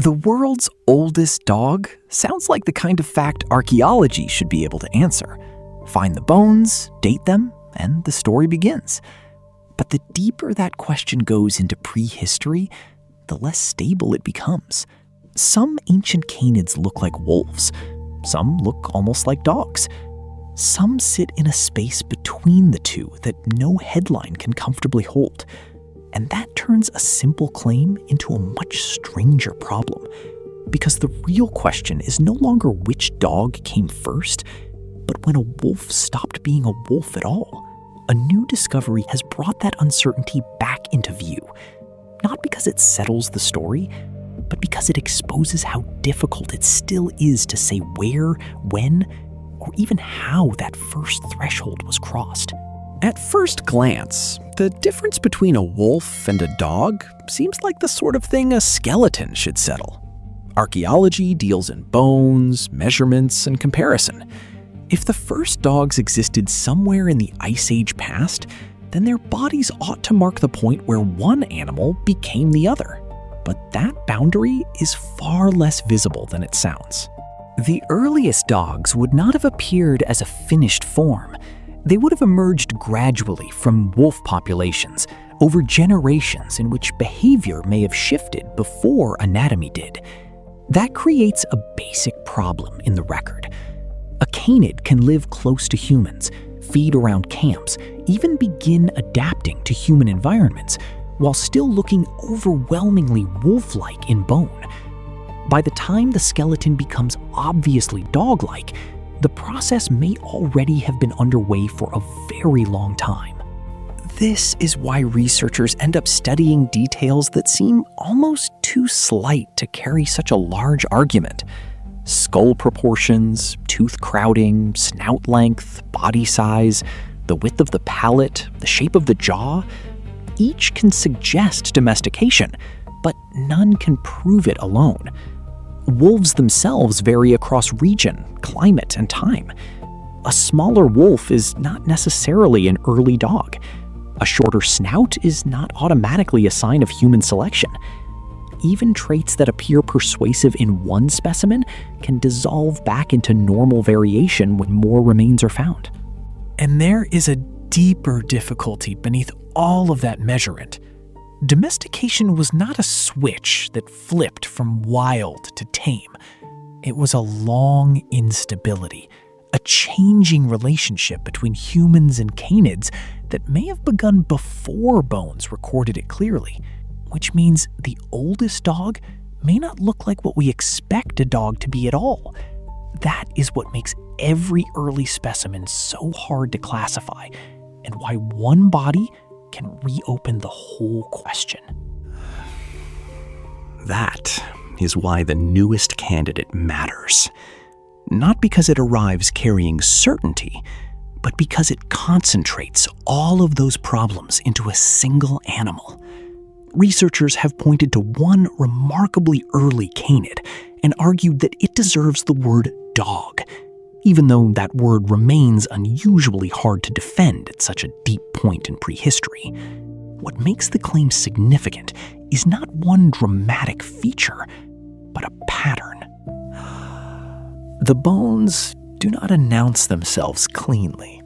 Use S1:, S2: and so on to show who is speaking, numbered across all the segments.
S1: The world's oldest dog sounds like the kind of fact archaeology should be able to answer. Find the bones, date them, and the story begins. But the deeper that question goes into prehistory, the less stable it becomes. Some ancient canids look like wolves. Some look almost like dogs. Some sit in a space between the two that no headline can comfortably hold. And that turns a simple claim into a much stranger problem. Because the real question is no longer which dog came first, but when a wolf stopped being a wolf at all. A new discovery has brought that uncertainty back into view. Not because it settles the story, but because it exposes how difficult it still is to say where, when, or even how that first threshold was crossed.
S2: At first glance, the difference between a wolf and a dog seems like the sort of thing a skeleton should settle. Archaeology deals in bones, measurements, and comparison. If the first dogs existed somewhere in the Ice Age past, then their bodies ought to mark the point where one animal became the other. But that boundary is far less visible than it sounds.
S1: The earliest dogs would not have appeared as a finished form. They would have emerged gradually from wolf populations over generations in which behavior may have shifted before anatomy did. That creates a basic problem in the record. A canid can live close to humans, feed around camps, even begin adapting to human environments, while still looking overwhelmingly wolf-like in bone. By the time the skeleton becomes obviously dog-like, the process may already have been underway for a very long time. This is why researchers end up studying details that seem almost too slight to carry such a large argument. Skull proportions, tooth crowding, snout length, body size, the width of the palate, the shape of the jaw. Each can suggest domestication, but none can prove it alone. Wolves themselves vary across region, climate, and time. A smaller wolf is not necessarily an early dog. A shorter snout is not automatically a sign of human selection. Even traits that appear persuasive in one specimen can dissolve back into normal variation when more remains are found.
S3: And there is a deeper difficulty beneath all of that measurement. Domestication was not a switch that flipped from wild to tame. It was a long instability, a changing relationship between humans and canids that may have begun before bones recorded it clearly, which means the oldest dog may not look like what we expect a dog to be at all. That is what makes every early specimen so hard to classify, and why one body can reopen the whole question.
S2: That is why the newest candidate matters. Not because it arrives carrying certainty, but because it concentrates all of those problems into a single animal. Researchers have pointed to one remarkably early canid and argued that it deserves the word dog, even though that word remains unusually hard to defend at such a deep point in prehistory. What makes the claim significant is not one dramatic feature, but a pattern. The bones do not announce themselves cleanly.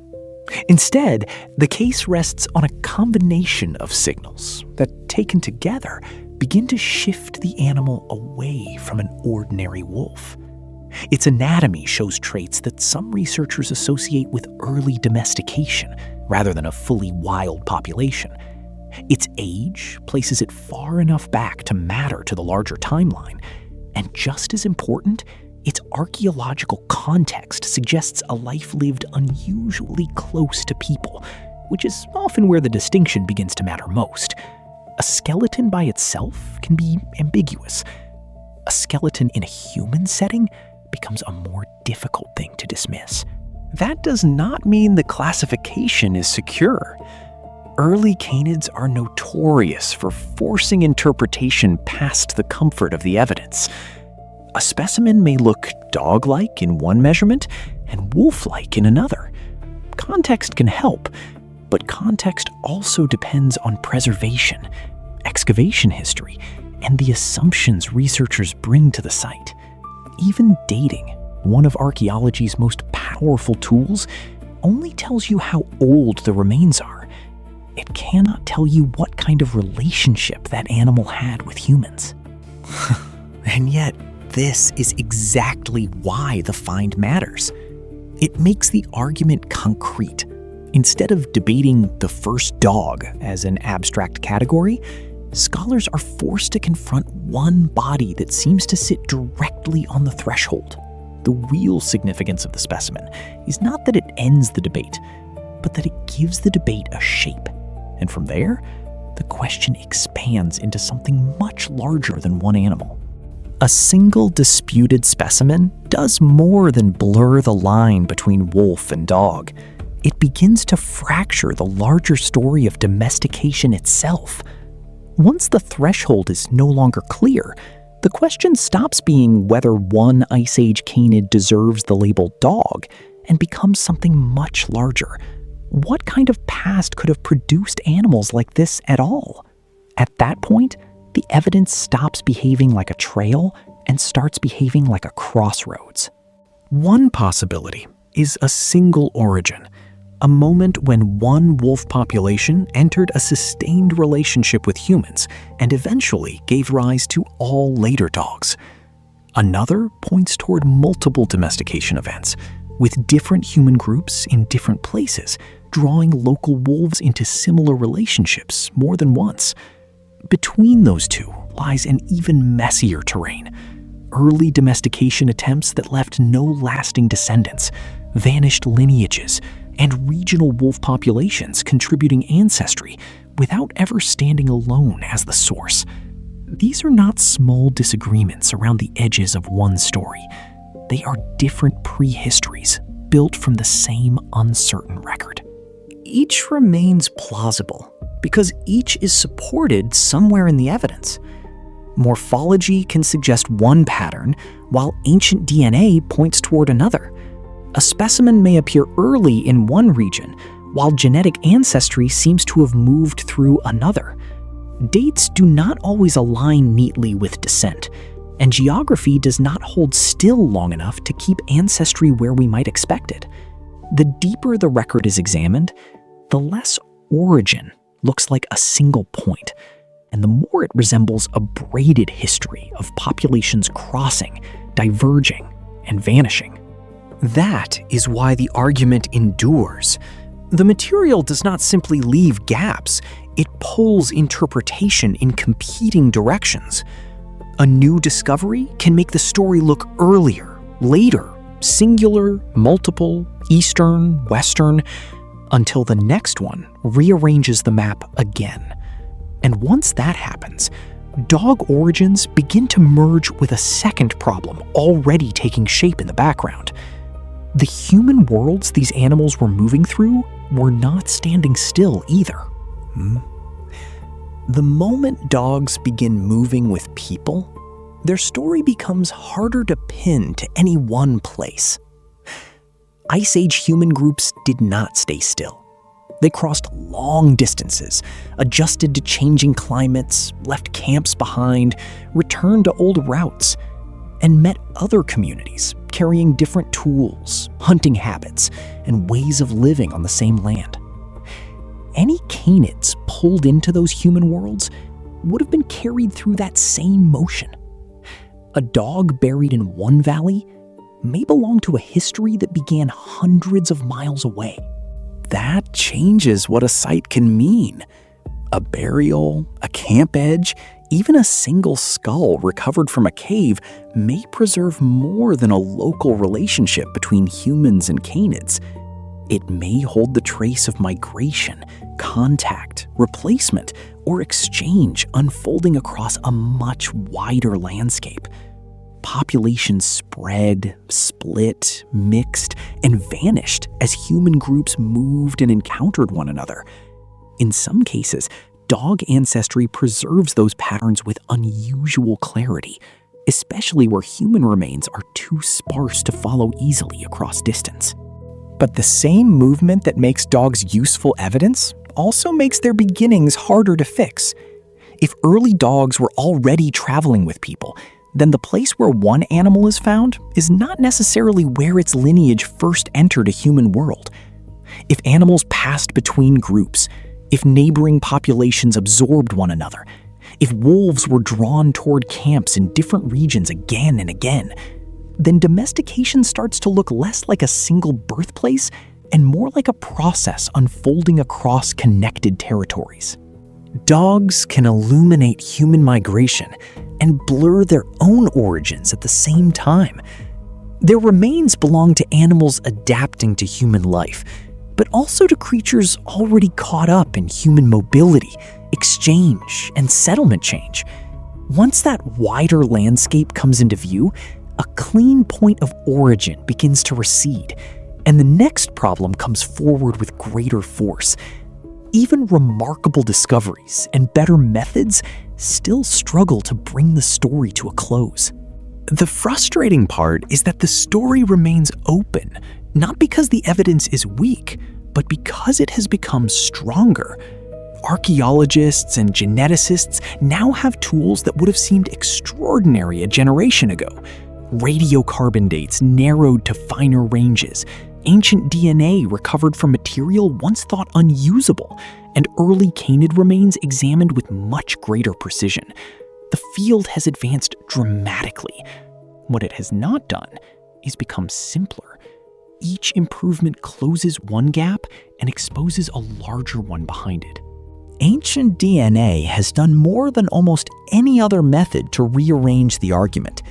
S2: Instead, the case rests on a combination of signals that, taken together, begin to shift the animal away from an ordinary wolf. Its anatomy shows traits that some researchers associate with early domestication rather than a fully wild population. Its age places it far enough back to matter to the larger timeline. And just as important, its archaeological context suggests a life lived unusually close to people, which is often where the distinction begins to matter most. A skeleton by itself can be ambiguous. A skeleton in a human setting becomes a more difficult thing to dismiss. That does not mean the classification is secure. Early canids are notorious for forcing interpretation past the comfort of the evidence. A specimen may look dog-like in one measurement and wolf-like in another. Context can help, but context also depends on preservation, excavation history,
S1: and the assumptions researchers bring to the site. Even dating, one of archaeology's most powerful tools, only tells you how old the remains are. It cannot tell you what kind of relationship that animal had with humans.
S2: And yet, this is exactly why the find matters. It makes the argument concrete. Instead of debating the first dog as an abstract category, scholars are forced to confront one body that seems to sit directly on the threshold. The real significance of the specimen is not that it ends the debate, but that it gives the debate a shape. And from there, the question expands into something much larger than one animal. A single disputed specimen does more than blur the line between wolf and dog. It begins to fracture the larger story of domestication itself. Once the threshold is no longer clear, the question stops being whether one Ice Age canid deserves the label dog and becomes something much larger. What kind of past could have produced animals like this at all? At that point, the evidence stops behaving like a trail and starts behaving like a crossroads.
S3: One possibility is a single origin, a moment when one wolf population entered a sustained relationship with humans and eventually gave rise to all later dogs. Another points toward multiple domestication events, with different human groups in different places drawing local wolves into similar relationships more than once. Between those two lies an even messier terrain. Early domestication attempts that left no lasting descendants, vanished lineages, and regional wolf populations contributing ancestry without ever standing alone as the source. These are not small disagreements around the edges of one story. They are different prehistories built from the same uncertain record.
S1: Each remains plausible because each is supported somewhere in the evidence. Morphology can suggest one pattern, while ancient DNA points toward another. A specimen may appear early in one region, while genetic ancestry seems to have moved through another. Dates do not always align neatly with descent, and geography does not hold still long enough to keep ancestry where we might expect it. The deeper the record is examined, the less origin looks like a single point, and the more it resembles a braided history of populations crossing, diverging, and vanishing.
S2: That is why the argument endures. The material does not simply leave gaps, it pulls interpretation in competing directions. A new discovery can make the story look earlier, later, singular, multiple, Eastern, Western, until the next one rearranges the map again. And once that happens, dog origins begin to merge with a second problem already taking shape in the background. The human worlds these animals were moving through were not standing still either. The moment dogs begin moving with people, their story becomes harder to pin to any one place. Ice Age human groups did not stay still. They crossed long distances, adjusted to changing climates, left camps behind, returned to old routes, and met other communities carrying different tools, hunting habits, and ways of living on the same land. Any canids pulled into those human worlds would have been carried through that same motion. A dog buried in one valley may belong to a history that began hundreds of miles away. That changes what a site can mean. A burial, a camp edge, even a single skull recovered from a cave may preserve more than a local relationship between humans and canids. It may hold the trace of migration, contact, replacement, or exchange unfolding across a much wider landscape. Populations spread, split, mixed, and vanished as human groups moved and encountered one another. In some cases, dog ancestry preserves those patterns with unusual clarity, especially where human remains are too sparse to follow easily across distance. But the same movement that makes dogs useful evidence also makes their beginnings harder to fix.
S1: If early dogs were already traveling with people, then the place where one animal is found is not necessarily where its lineage first entered a human world. If animals passed between groups, if neighboring populations absorbed one another, if wolves were drawn toward camps in different regions again and again, then domestication starts to look less like a single birthplace and more like a process unfolding across connected territories. Dogs can illuminate human migration and blur their own origins at the same time. Their remains belong to animals adapting to human life, but also to creatures already caught up in human mobility, exchange, and settlement change. Once that wider landscape comes into view, a clean point of origin begins to recede, and the next problem comes forward with greater force. Even remarkable discoveries and better methods still struggle to bring the story to a close. The frustrating part is that the story remains open, not because the evidence is weak, but because it has become stronger. Archaeologists and geneticists now have tools that would have seemed extraordinary a generation ago. Radiocarbon dates narrowed to finer ranges, ancient DNA recovered from material once thought unusable, and early canid remains examined with much greater precision. The field has advanced dramatically. What it has not done is become simpler. Each improvement closes one gap and exposes a larger one behind it. Ancient DNA has done more than almost any other method to rearrange the argument.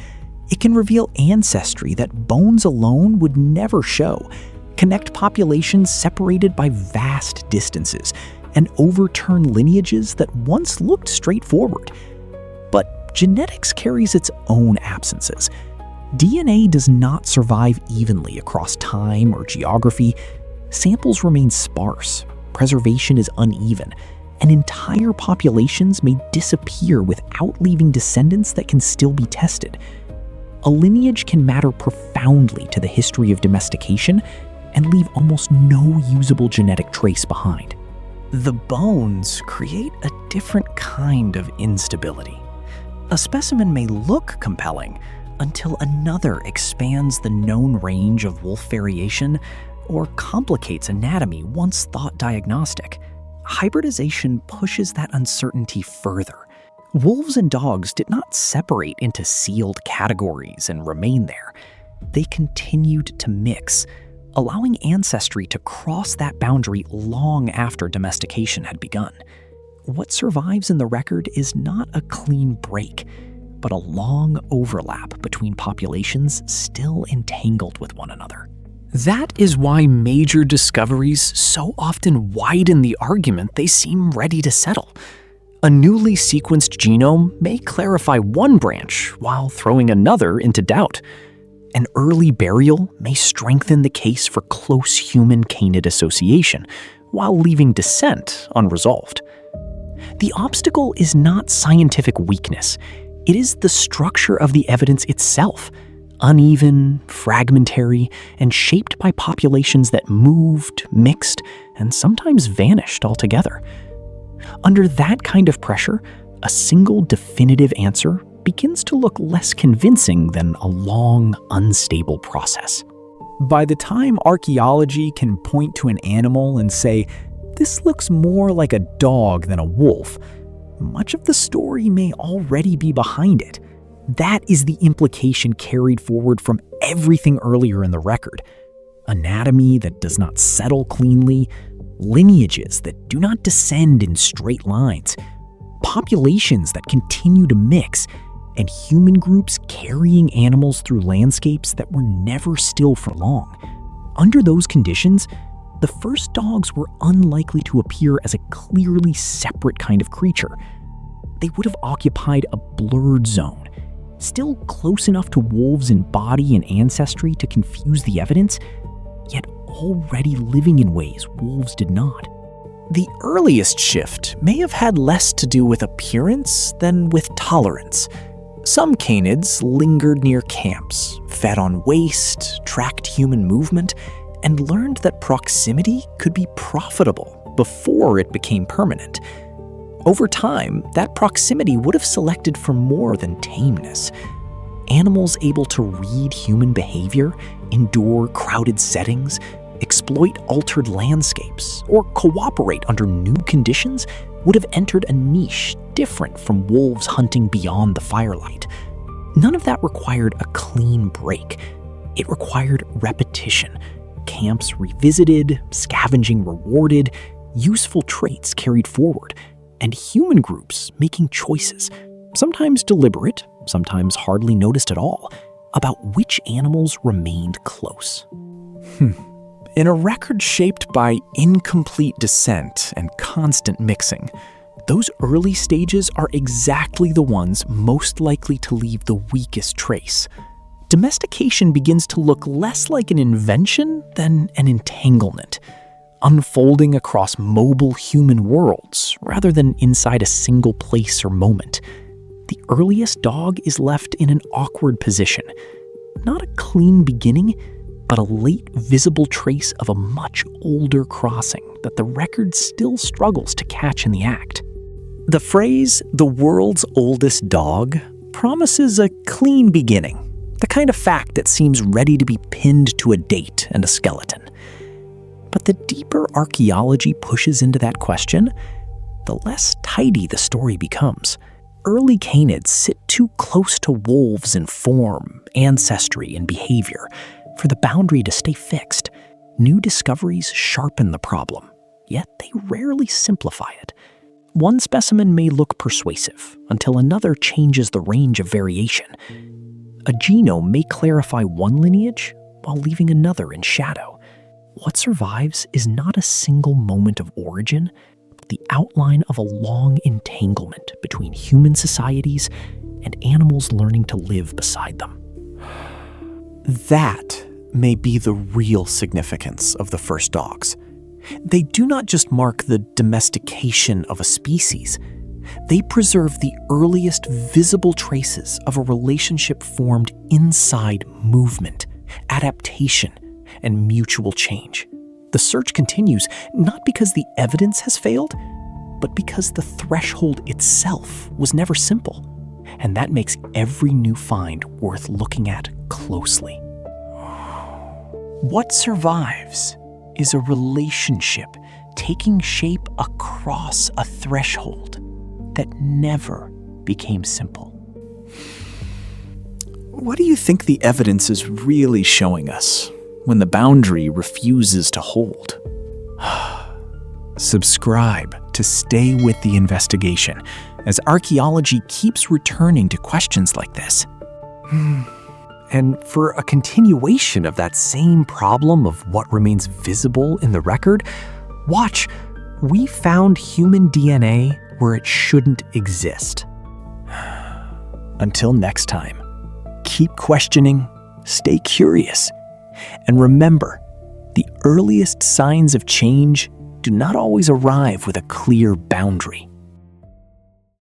S1: It can reveal ancestry that bones alone would never show, connect populations separated by vast distances, and overturn lineages that once looked straightforward. But genetics carries its own absences. DNA does not survive evenly across time or geography. Samples remain sparse, preservation is uneven, and entire populations may disappear without leaving descendants that can still be tested. A lineage can matter profoundly to the history of domestication and leave almost no usable genetic trace behind. The bones create a different kind of instability. A specimen may look compelling until another expands the known range of wolf variation or complicates anatomy once thought diagnostic. Hybridization pushes that uncertainty further. Wolves and dogs did not separate into sealed categories and remain there. They continued to mix, allowing ancestry to cross that boundary long after domestication had begun. What survives in the record is not a clean break, but a long overlap between populations still entangled with one another. That is why major discoveries so often widen the argument they seem ready to settle. A newly sequenced genome may clarify one branch while throwing another into doubt. An early burial may strengthen the case for close human-canid association while leaving descent unresolved. The obstacle is not scientific weakness. It is the structure of the evidence itself, uneven, fragmentary, and shaped by populations that moved, mixed, and sometimes vanished altogether. Under that kind of pressure, a single definitive answer begins to look less convincing than a long, unstable process. By the time archaeology can point to an animal and say, "This looks more like a dog than a wolf," much of the story may already be behind it. That is the implication carried forward from everything earlier in the record. Anatomy that does not settle cleanly, lineages that do not descend in straight lines, populations that continue to mix, and human groups carrying animals through landscapes that were never still for long. Under those conditions, the first dogs were unlikely to appear as a clearly separate kind of creature. They would have occupied a blurred zone, still close enough to wolves in body and ancestry to confuse the evidence, yet already living in ways wolves did not. The earliest shift may have had less to do with appearance than with tolerance. Some canids lingered near camps, fed on waste, tracked human movement, and learned that proximity could be profitable before it became permanent. Over time, that proximity would have selected for more than tameness. Animals able to read human behavior, endure crowded settings, exploit altered landscapes, or cooperate under new conditions would have entered a niche different from wolves hunting beyond the firelight. None of that required a clean break. It required repetition. Camps revisited, scavenging rewarded, useful traits carried forward, and human groups making choices, sometimes deliberate, sometimes hardly noticed at all, about which animals remained close.
S3: In a record shaped by incomplete descent and constant mixing, those early stages are exactly the ones most likely to leave the weakest trace. Domestication begins to look less like an invention than an entanglement, unfolding across mobile human worlds rather than inside a single place or moment. The earliest dog is left in an awkward position, not a clean beginning, but a late visible trace of a much older crossing that the record still struggles to catch in the act. The phrase, "the world's oldest dog," promises a clean beginning, the kind of fact that seems ready to be pinned to a date and a skeleton. But the deeper archaeology pushes into that question, the less tidy the story becomes. Early canids sit too close to wolves in form, ancestry, and behavior for the boundary to stay fixed. New discoveries sharpen the problem, yet they rarely simplify it. One specimen may look persuasive until another changes the range of variation. A genome may clarify one lineage while leaving another in shadow. What survives is not a single moment of origin, but the outline of a long entanglement between human societies and animals learning to live beside them.
S2: That may be the real significance of the first dogs. They do not just mark the domestication of a species. They preserve the earliest visible traces of a relationship formed inside movement, adaptation, and mutual change. The search continues not because the evidence has failed, but because the threshold itself was never simple. And that makes every new find worth looking at closely. What survives is a relationship taking shape across a threshold that never became simple.
S3: What do you think the evidence is really showing us when the boundary refuses to hold? Subscribe to stay with the investigation as archaeology keeps returning to questions like this.
S1: And for a continuation of that same problem of what remains visible in the record, watch, we found human DNA where it shouldn't exist.
S3: Until next time, keep questioning, stay curious, and remember, the earliest signs of change do not always arrive with a clear boundary.